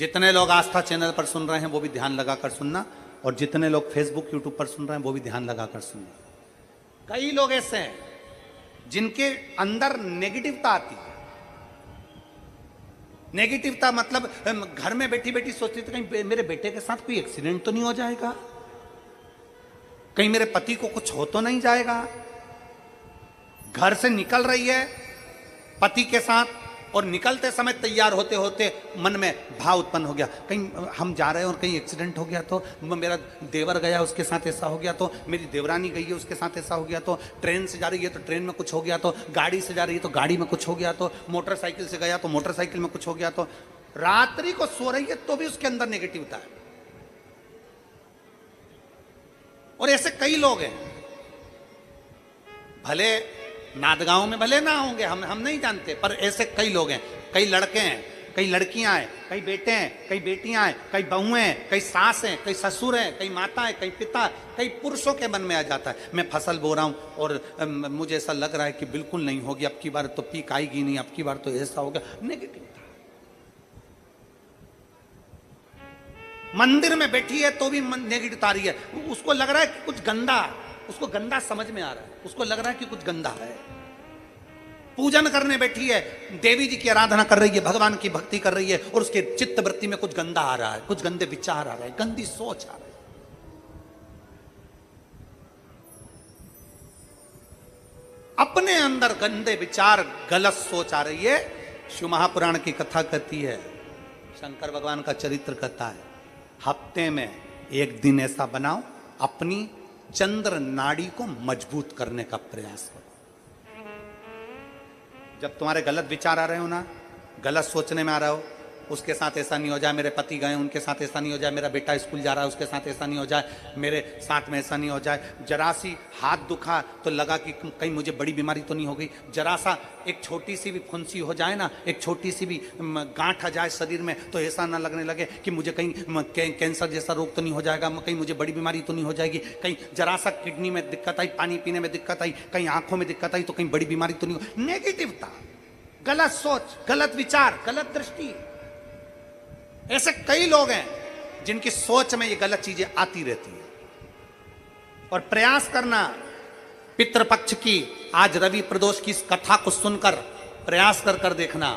जितने लोग आस्था चैनल पर सुन रहे हैं वो भी ध्यान लगाकर सुनना, और जितने लोग फेसबुक यूट्यूब पर सुन रहे हैं वो भी ध्यान लगाकर सुनना। कई लोग ऐसे हैं जिनके अंदर नेगेटिवता आती है। नेगेटिवता मतलब घर में बैठी बैठी सोचती थी कहीं मेरे बेटे के साथ कोई एक्सीडेंट तो नहीं हो जाएगा, कहीं मेरे पति को कुछ हो तो नहीं जाएगा। घर से निकल रही है पति के साथ और निकलते समय तैयार होते होते मन में भाव उत्पन्न हो गया, कहीं हम जा रहे हैं और कहीं एक्सीडेंट हो गया तो, मेरा देवर गया उसके साथ ऐसा हो गया तो, मेरी देवरानी गई है उसके साथ ऐसा हो गया तो, ट्रेन से जा रही है तो ट्रेन में कुछ हो गया तो, गाड़ी से जा रही है तो गाड़ी में कुछ हो गया तो, मोटरसाइकिल से गया तो मोटरसाइकिल में कुछ हो गया तो। रात्रि को सो रही है तो भी उसके अंदर नेगेटिविटी है। और ऐसे कई लोग हैं, भले नादगांव में भले ना होंगे, हम नहीं जानते, पर ऐसे कई लोग हैं। कई लड़के हैं, कई लड़कियां हैं, कई बेटे हैं, कई बेटियां हैं, कई बहुएं हैं, कई सास हैं, कई ससुर हैं, कई माता है, कई पिता, कई पुरुषों के मन में आ जाता है मैं फसल बो रहा हूं और मुझे ऐसा लग रहा है कि बिल्कुल नहीं होगी, अब की बार तो पीक आएगी नहीं, अब की बार तो ऐसा होगा। नेगेटिव था। मंदिर में बैठी है तो भी नेगेटिव आ रही है, उसको लग रहा है कि कुछ गंदा, उसको गंदा समझ में आ रहा है, उसको लग रहा है कि कुछ गंदा है। पूजन करने बैठी है, देवी जी की आराधना कर रही है, भगवान की भक्ति कर रही है और उसके चित्त वृत्ति में कुछ गंदा आ रहा है, कुछ गंदे विचार आ रहे हैं, गंदी सोच आ रही है। अपने अंदर गंदे विचार, गलत सोच आ रही है। शिव महापुराण की कथा कहती है, शंकर भगवान का चरित्र कहता है, हफ्ते में एक दिन ऐसा बनाओ अपनी चंद्र नाड़ी को मजबूत करने का प्रयास करो। जब तुम्हारे गलत विचार आ रहे हो ना, गलत सोचने में आ रहा हो, उसके साथ ऐसा नहीं हो जाए, मेरे पति गए उनके साथ ऐसा नहीं हो जाए, मेरा बेटा स्कूल जा रहा है उसके साथ ऐसा नहीं हो जाए, मेरे साथ में ऐसा नहीं हो जाए, जरा सी हाथ दुखा तो लगा कि कहीं मुझे बड़ी बीमारी तो नहीं हो गई, जरा सा एक छोटी सी भी फुंसी हो जाए ना, एक छोटी सी भी गांठ आ जाए शरीर में तो ऐसा ना लगने लगे कि मुझे कहीं कैंसर जैसा रोग तो नहीं हो जाएगा, कहीं मुझे बड़ी बीमारी तो नहीं हो जाएगी, कहीं जरा सा किडनी में दिक्कत आई, पानी पीने में दिक्कत आई, कहीं आंखों में दिक्कत आई तो कहीं बड़ी बीमारी तो नहीं हो। नेगेटिवता, गलत सोच, गलत विचार, गलत दृष्टि। ऐसे कई लोग हैं जिनकी सोच में ये गलत चीजें आती रहती है। और प्रयास करना, पितृपक्ष की आज रवि प्रदोष की इस कथा को सुनकर प्रयास कर देखना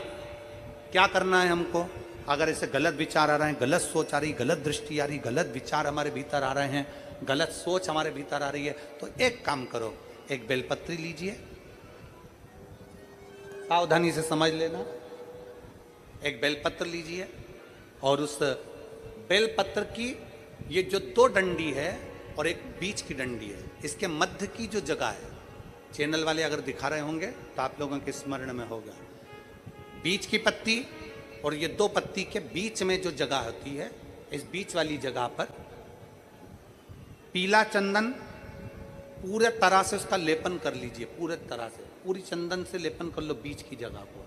क्या करना है हमको। अगर ऐसे गलत विचार आ रहे हैं, गलत सोच आ रही, गलत दृष्टि आ रही, गलत विचार हमारे भीतर आ रहे हैं, गलत सोच हमारे भीतर आ रही है, तो एक काम करो, एक बेलपत्री लीजिए, सावधानी से समझ लेना, एक बेलपत्र लीजिए और उस बेलपत्र की ये जो दो डंडी है और एक बीच की डंडी है, इसके मध्य की जो जगह है, चैनल वाले अगर दिखा रहे होंगे तो आप लोगों के स्मरण में होगा, बीच की पत्ती और ये दो पत्ती के बीच में जो जगह होती है, इस बीच वाली जगह पर पीला चंदन पूरे तरह से उसका लेपन कर लीजिए, पूरे तरह से पूरी चंदन से लेपन कर लो बीच की जगह को।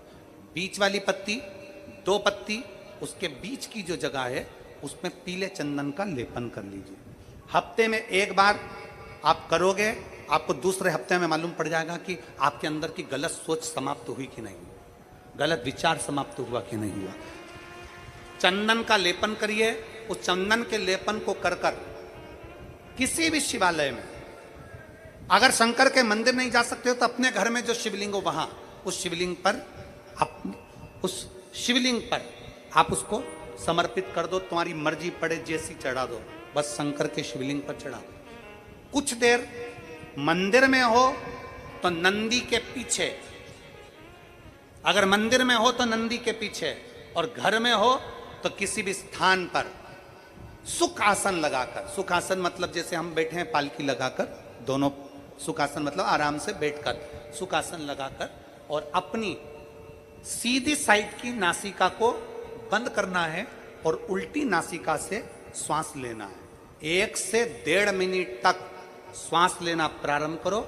बीच वाली पत्ती, दो पत्ती, उसके बीच की जो जगह है उसमें पीले चंदन का लेपन कर लीजिए। हफ्ते में एक बार आप करोगे, आपको दूसरे हफ्ते में मालूम पड़ जाएगा कि आपके अंदर की गलत सोच समाप्त हुई कि नहीं, गलत विचार समाप्त हुआ कि नहीं हुआ। चंदन का लेपन करिए, उस चंदन के लेपन को कर किसी भी शिवालय में, अगर शंकर के मंदिर नहीं जा सकते हो तो अपने घर में जो शिवलिंग हो वहां, उस शिवलिंग पर आप उसको समर्पित कर दो, तुम्हारी मर्जी पड़े जैसी चढ़ा दो, बस शंकर के शिवलिंग पर चढ़ा दो। कुछ देर मंदिर में हो तो नंदी के पीछे, अगर मंदिर में हो तो नंदी के पीछे, और घर में हो तो किसी भी स्थान पर सुख आसन लगाकर, सुख आसन मतलब जैसे हम बैठे हैं पालकी लगाकर, दोनों सुखासन मतलब आराम से बैठकर, सुखासन लगाकर, और अपनी सीधी साइड की नासिका को बंद करना है और उल्टी नासिका से श्वास लेना है। 1 से 1.5 मिनट तक श्वास लेना प्रारंभ करो।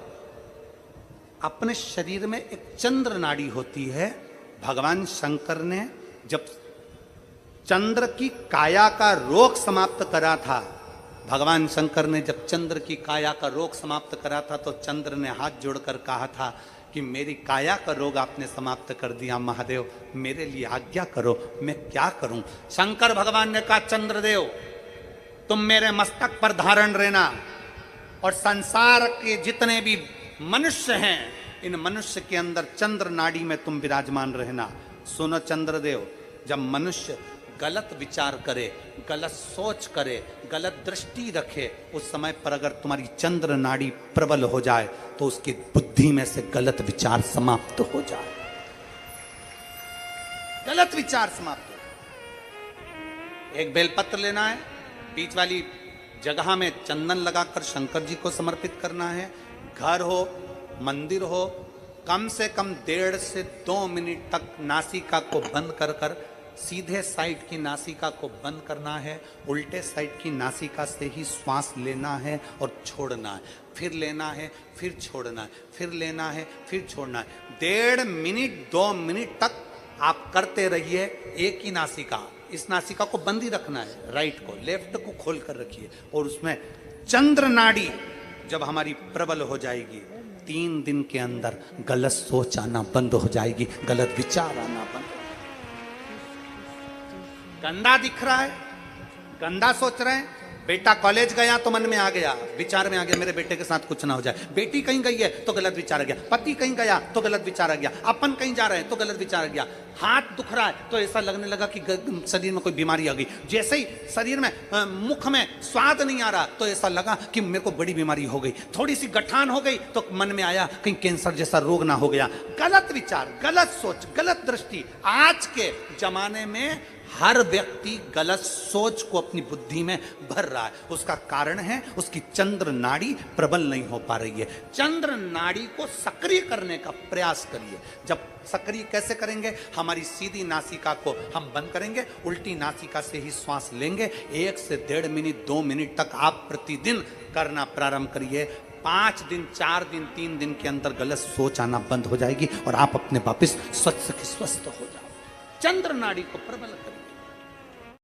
अपने शरीर में एक चंद्र नाड़ी होती है। भगवान शंकर ने जब चंद्र की काया का रोग समाप्त करा था, भगवान शंकर ने जब चंद्र की काया का रोग समाप्त करा था तो चंद्र ने हाथ जोड़कर कहा था कि मेरी काया का रोग आपने समाप्त कर दिया महादेव, मेरे लिए आज्ञा करो, मैं क्या करूं। शंकर भगवान ने कहा चंद्रदेव तुम मेरे मस्तक पर धारण रहना और संसार के जितने भी मनुष्य हैं इन मनुष्य के अंदर चंद्र नाड़ी में तुम विराजमान रहना। सुनो चंद्रदेव, जब मनुष्य गलत विचार करे, गलत सोच करे, गलत दृष्टि रखे, उस समय पर अगर तुम्हारी चंद्र नाड़ी प्रबल हो जाए तो उसकी बुद्धि में से गलत विचार समाप्त हो जाए, गलत विचार समाप्त हो। एक बेलपत्र लेना है, बीच वाली जगह में चंदन लगाकर शंकर जी को समर्पित करना है। घर हो, मंदिर हो, कम से कम 1.5 से 2 मिनट तक नासिका को बंद कर कर सीधे साइड की नासिका को बंद करना है, उल्टे साइड की नासिका से ही श्वास लेना है और छोड़ना है, फिर लेना है, फिर छोड़ना है, फिर लेना है, फिर छोड़ना है। 1.5 मिनट 2 मिनट तक आप करते रहिए एक ही नासिका। इस नासिका को बंद ही रखना है, राइट को, लेफ्ट को खोल कर रखिए और उसमें चंद्र नाड़ी जब हमारी प्रबल हो जाएगी 3 दिन के अंदर गलत सोच आना बंद हो जाएगी, गलत विचार आना बंद। गंदा दिख रहा है, गंदा सोच रहे हैं, बेटा कॉलेज गया तो मन में आ गया, विचार में आ गया मेरे बेटे के साथ कुछ ना हो जाए, बेटी कहीं गई है तो गलत विचार आ गया, पति कहीं गया तो गलत विचार आ गया, अपन कहीं जा रहे हैं तो गलत विचार आ गया, हाथ दुख रहा है तो ऐसा लगने लगा कि शरीर में कोई बीमारी आ गई, जैसे ही शरीर में मुख में स्वाद नहीं आ रहा तो ऐसा लगा कि मेरे को बड़ी बीमारी हो गई, थोड़ी सी गठान हो गई तो मन में आया कहीं कैंसर जैसा रोग ना हो गया। गलत विचार, गलत सोच, गलत दृष्टि। आज के जमाने में हर व्यक्ति गलत सोच को अपनी बुद्धि में भर रहा है, उसका कारण है उसकी चंद्र नाड़ी प्रबल नहीं हो पा रही है। चंद्र नाड़ी को सक्रिय करने का प्रयास करिए। जब सक्रिय कैसे करेंगे, हमारी सीधी नासिका को हम बंद करेंगे, उल्टी नासिका से ही श्वास लेंगे। 1 से 1.5 मिनट 2 मिनट तक आप प्रतिदिन करना प्रारंभ करिए। 5 दिन 4 दिन 3 दिन के अंदर गलत सोच आना बंद हो जाएगी और आप अपने वापस स्वस्थ हो जाओ। चंद्र नाड़ी को प्रबल करिए।